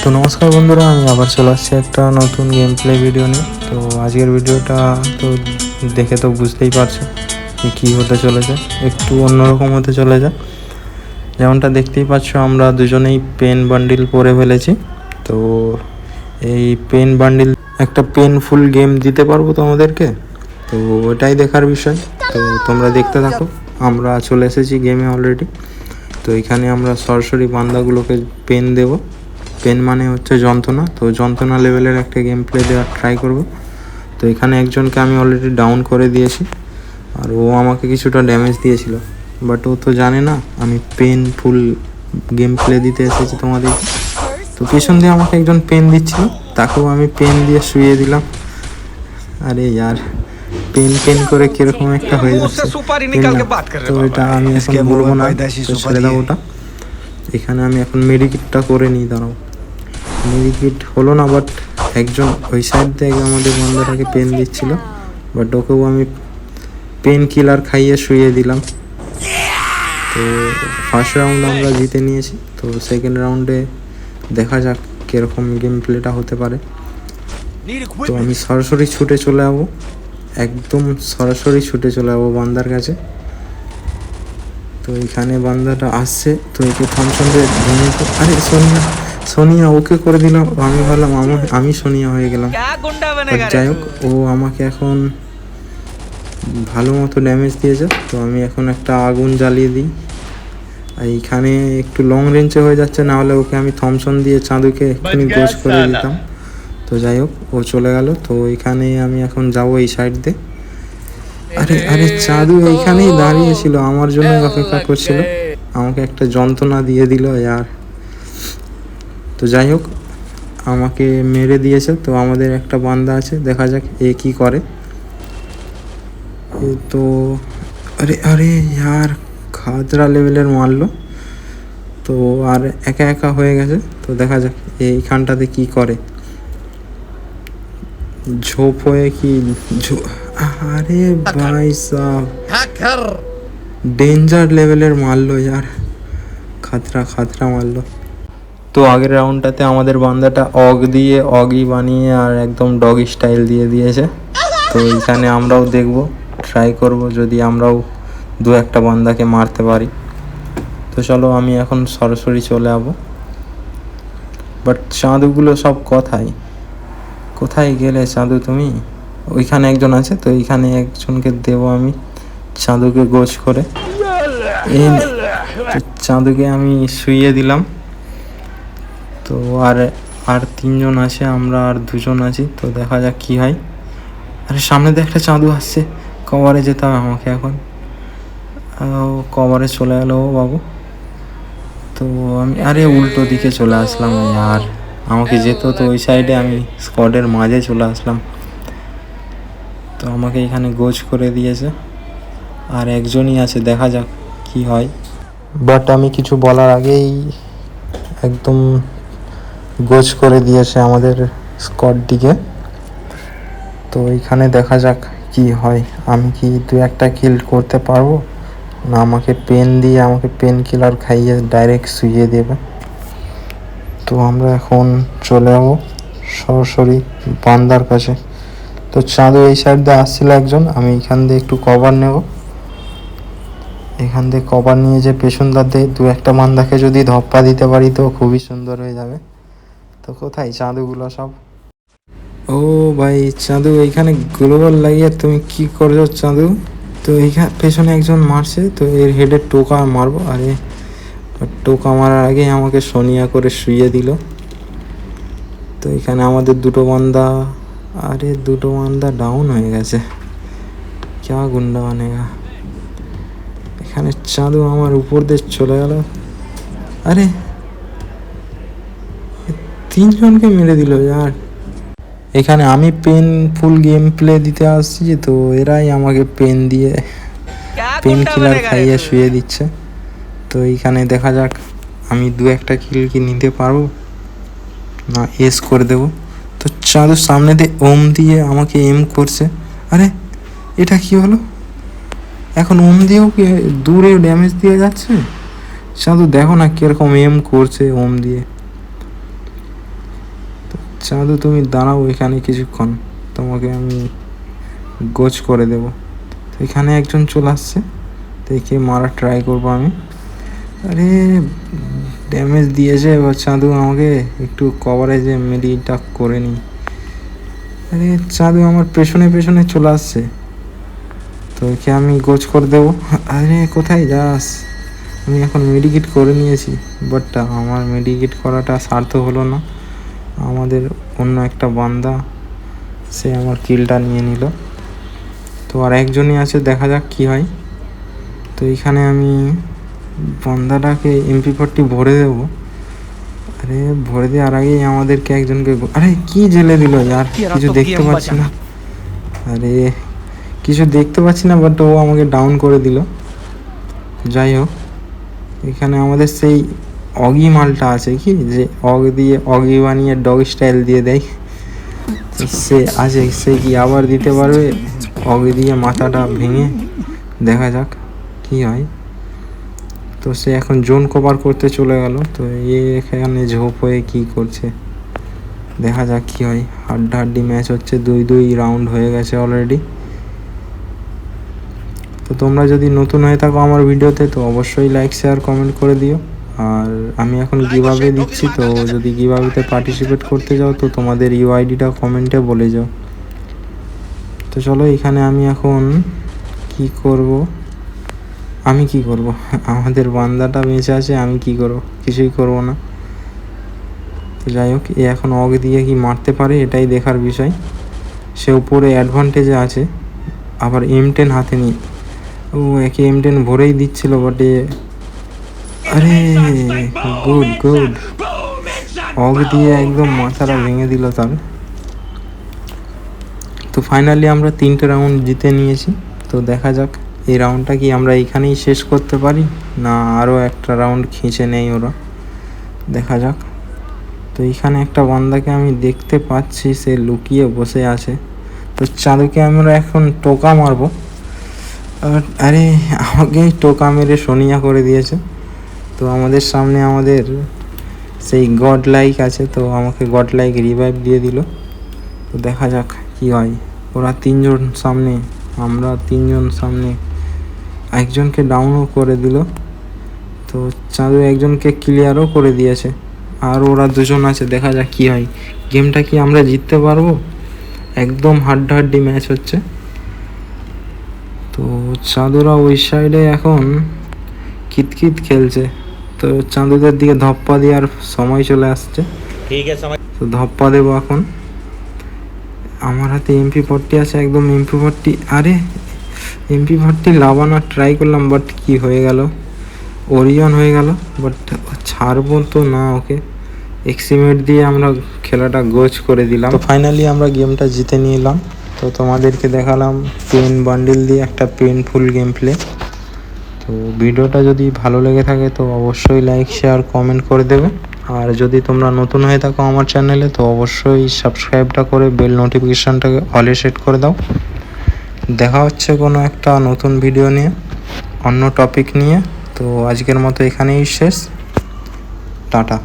তো নমস্কার বন্ধুরা, আমি আবার চলে আসছি একটা নতুন গেম প্লে ভিডিও নিয়ে। তো আজকের ভিডিওটা তো দেখে তো বুঝতেই পারছো যে কী হতে চলেছে, একটু অন্যরকম হতে চলেছে। যেমনটা দেখতেই পাচ্ছ, আমরা দুজনেই পেন বান্ডিল পরে ফেলেছি। তো এই পেন বান্ডিল একটা পেনফুল গেম দিতে পারবো তোমাদেরকে, তো ওটাই দেখার বিষয়। তো তোমরা দেখতে থাকো। আমরা চলে এসেছি গেমে অলরেডি। তো এখানে আমরা সরাসরি বান্দাগুলোকে পেন দেব। পেন মানে হচ্ছে যন্ত্রণা। তো যন্ত্রণা লেভেলের একটা গেম প্লে দেওয়ার ট্রাই করব। তো এখানে একজনকে আমি অলরেডি ডাউন করে দিয়েছি, আর ও আমাকে কিছুটা ড্যামেজ দিয়েছিল, বাট ও তো জানে না আমি পেনফুল গেম প্লে দিতে এসেছি তোমাদের। তো পেছন দিয়ে আমাকে একজন পেন দিচ্ছিল, তাকেও আমি পেন দিয়ে শুয়ে দিলাম। আরে यार, পেন পেন করে কিরকম একটা হয়ে যাচ্ছে। তো এটা আমি এখন বলবো না, তো ছেড়ে দাও ওটা। এখানে আমি এখন মেডিকিটটা করে নিই, দাঁড়াও। মেডিকিট হলো না, বাট একজন ওই সাইড থেকে আমাদের বন্ধুটাকে পেন দিচ্ছিল, বাট ওকেও আমি পেন কিলার খাইয়ে শুয়ে দিলাম। তো ফার্স্ট রাউন্ড আমরা জিতে নিয়েছি। তো সেকেন্ড রাউন্ডে দেখা যাক কীরকম গেম প্লেটা হতে পারে। তো আমি সরাসরি ছুটে চলে যাবো, একদম সরাসরি ছুটে চলে যাবো বান্দার কাছে। তো এখানে বান্দাটা আসছে, তো একে থমসন দিয়ে ভেঙে। আরে সোনিয়া, সোনিয়া ওকে করে দিলাম। আমি ভাবলাম আমি সোনিয়া হয়ে গেলাম। যাই হোক, ও আমাকে এখন ভালো মতো ড্যামেজ দিয়েছে। তো আমি এখন একটা আগুন জ্বালিয়ে দিই। আর এইখানে একটু লং রেঞ্জে হয়ে যাচ্ছে, না হলে ওকে আমি থমসন দিয়ে চাঁদুকে এক্ষুনি গোজ করে দিতাম। তো যাই হোক, ও চলে গেল। তো এখানে আমি এখন যাবো এই সাইড দিয়ে। আরে আরে, চাঁদু এইখানেই দাঁড়িয়েছিল, আমার জন্য অপেক্ষা করছিল। আমাকে একটা যন্ত্রণা দিয়ে দিল यार। তো যাই হোক, আমাকে মেরে দিয়েছে। তো আমাদের একটা বান্দা আছে, দেখা যাক এ কি করে। তো আরে আরে यार, খাতরা লেভেলের মারলো। তো আর একা একা হয়ে গেছে। তো দেখা যাক এইখানটাতে কি করে। ঝোপ হয়ে কি আরে ভাই সাব, ডেঞ্জার লেভেলের মারলো यार, খাতরা খাতরা মারলো। তো আগের রাউন্ডটাতে আমাদের বান্দাটা অগই বানিয়ে আর একদম ডগি স্টাইল দিয়ে দিয়েছে। তো এইখানে আমরাও দেখব, ট্রাই করব যদি আমরাও দু একটা বান্দাকে মারতে পারি। তো চলো, আমি এখন সরাসরি চলে যাবো। বাট চাঁদুগুলো সব কোথায় গেলে চাঁদু তুমি? ওইখানে একজন আছে, তো এইখানে একজনকে দেবো আমি চাঁদুকে গোছ করে। চাঁদুকে আমি শুইয়ে দিলাম। তো আর তিনজন আছে, আমরা আর দুজন আছি। তো দেখা যাক কি হয়। আরে সামনে দিয়ে একটা চাঁদু আসছে, কভারে যেতে হবে আমাকে এখন। কভারে চলে গেল ও বাবু। তো আমি উল্টো দিকে চলে আসলাম আর আমাকে যেত তো ওই সাইডে, আমি স্কোয়াডের মাঝে চলে আসলাম। তো আমাকে এখানে গোজ করে দিয়েছে, আর একজনই আছে, দেখা যাক কি হয়। বাট আমি কিছু বলার আগেই একদম গোজ করে দিয়েছে আমাদের স্কোয়াডটিকে। তো এইখানে দেখা যাক কি হয়। আমি কি দু একটা কিল করতে পারবো, না আমাকে পেন দিয়ে আমাকে পেন কিলার খাইয়ে ডাইরেক্ট শুইয়ে দেবে। তো আমরা এখন চলে যাবো সরাসরি বান্দার কাছে। তো চাঁদু এই সাইড দিয়ে আসছিল একজন, আমি এখান দিয়ে একটু কভার নেব। এখান দিয়ে কভার নিয়ে যে পেছনদার দিয়ে দু একটা বান্দাকে যদি ধপ্পা দিতে পারি তো খুবই সুন্দর হয়ে যাবে। তো কোথায় চাঁদুগুলো সব? ও ভাই চাঁদু, এইখানে গ্লোবাল লাগিয়ে তুমি কি করছো চাঁদু? তো এইখানে পেছনে একজন মারছে, তো এর হেডে টোকা মারবো। আরে টোকা মারার আগে আমাকে সোনিয়া করে শুইয়ে দিল। তো এখানে আমাদের দুটো বান্দা ডাউন হয়ে গেছে। ক্যা গুন্ডা বানেগা। এখানে চাঁদু আমার উপর দিয়ে চলে গেল। আরে তিনজনকে মেরে দিল यार। এখানে আমি পেনফুল গেম প্লে দিতে আসছি, তো এরাই আমাকে পেন দিয়ে পেন কিলার খাইয়ে শুয়ে দিচ্ছে। তো এইখানে দেখা যাক আমি দু একটা কিল কি নিতে পারবো, না এস করে দেবো। তো চাঁদুর সামনে দিয়ে ওম দিয়ে আমাকে এম করছে। আরে এটা কি হলো? এখন ওম দিয়েও কি দূরে ড্যামেজ দিয়ে যাচ্ছে? চাঁদু দেখো না কিরকম এম করছে ওম দিয়ে। চাঁদু তুমি দাঁড়াও এখানে কিছুক্ষণ, তোমাকে আমি গোছ করে দেব। তো এখানে একজন চলে আসছে, তো একে মারা ট্রাই করবো আমি। আরে ড্যামেজ দিয়েছে এবার চাঁদু আমাকে, একটু কভারেজে মেডিটা করে নিই। আরে চাঁদু আমার পেছনে পেছনে চলে আসছে, তো একে আমি গোছ করে দেবো। আরে কোথায় যাস? আমি এখন মেডিকেট করে নিয়েছি, বাট আমার মেডিকেট করাটা সার্থক হলো না। আমাদের অন্য একটা বান্দা সে আমার কিলটা নিয়ে নিল। তো আর একজনই আছে, দেখা যাক কি হয়। তো এখানে আমি বান্দাটাকে MP40 ভরে দেবো। আরে ভরে দেওয়ার আগেই আমাদেরকে একজনকে, আরে কি জেলে দিল আর কিছু দেখতে পাচ্ছি না। আরে কিছু দেখতে পাচ্ছি না, বাট ও আমাকে ডাউন করে দিল। যাই হোক, এখানে আমাদের সেই অগি মালটা আছে কি, যে অগ দিয়ে অগি বানিয়ে ডগ স্টাইল দিয়ে দেয়, সে আছে। সে কি আবার দিতে পারবে অগি দিয়ে মাথাটা ভেঙে? দেখা যাক কি হয়। তো সে এখন জোন কভার করতে চলে গেল। তো এখানে ঝোপ হয়ে কি করছে, দেখা যাক কি হয়। হাড্ডাহাড্ডি ম্যাচ হচ্ছে, 2-2 রাউন্ড হয়ে গেছে অলরেডি। তো তোমরা যদি নতুন হয়ে থাকো আমার ভিডিওতে, তো অবশ্যই লাইক শেয়ার কমেন্ট করে দিও। আর আমি এখন গিভঅ্যাওয়ে দিচ্ছি, তো যদি গিভঅ্যাওয়েতে পার্টিসিপেট করতে যাও তো তোমাদের UIDটা কমেন্টে বলে যাও। তো চলো, এখানে আমি এখন কি করব, আমাদের বান্দাটা বেঁচে আছে, আমি কি করব? কিছুই করব না। তো যাই হোক, এ এখন অগ দিয়ে কি মারতে পারে এটাই দেখার বিষয়। সে উপরে অ্যাডভান্টেজে আছে, আবার M10 হাতে নিয়ে ও একে M10 ভরেই দিচ্ছিল, বাট আরে গুড অগ দিয়ে একদম মাথাটা ভেঙে দিল তার। তো ফাইনালি আমরা 3টে রাউন্ড জিতে নিয়েছি। তো দেখা যাক এই রাউন্ডটা কি আমরা এখানেই শেষ করতে পারি, না আরও একটা রাউন্ড খিঁচে নেই ওরা, দেখা যাক। তো এখানে একটা বান্দাকে আমি দেখতে পাচ্ছি, সে লুকিয়ে বসে আছে। তো চাঁদুকে আমরা এখন টোকা মারবো। আরে আমাকে টোকা মেরে সোনিয়া করে দিয়েছে। তো আমাদের সামনে আমাদের সেই গড লাইক আছে, তো আমাকে গড লাইক রিভাইভ দিয়ে দিল। তো দেখা যাক কি হয়। ওরা 3জন সামনে, আমরা 3জন সামনে, একজনকে ডাউনও করে দিল। তো চাঁদু একজনকে ক্লিয়ারও করে দিয়েছে, আর ওরা 2জন আছে। দেখা যাক কি হয়, গেমটা কি আমরা জিততে পারবো? একদম হাড্ডাহাড্ডি ম্যাচ হচ্ছে। তো চাঁদুরা ওই সাইডে এখন কিতকিত খেলছে। তো চাঁদুদের দিকে ধপ্পা দেওয়ার সময় চলে আসছে, ঠিক আছে। তো ধপ্পা দেবো এখন। আমার হাতে MP40 আছে, একদম MP40। আরে MP40 লাভানোর ট্রাই করলাম, বাট কি হয়ে গেল, ওরিয়ন হয়ে গেল। বাট ছাড়বো তো না ওকে, এক্সিমেট দিয়ে আমরা খেলাটা গোছ করে দিলাম। তো ফাইনালি আমরা গেমটা জিতে নিলাম। তো তোমাদেরকে দেখালাম পেন বান্ডিল দিয়ে একটা পেনফুল গেম প্লে। তো ভিডিওটা যদি ভালো লেগে থাকে তো অবশ্যই লাইক শেয়ার কমেন্ট করে দেবে। আর যদি তোমরা নতুন হয়ে থাকো আমার চ্যানেলে, তো অবশ্যই সাবস্ক্রাইবটা করে বেল নোটিফিকেশানটাকে অলে সেট করে দাও। দেখা হচ্ছে কোনো একটা নতুন ভিডিও নিয়ে, অন্য টপিক নিয়ে। তো আজকের মতো এখানেই শেষ, টাটা।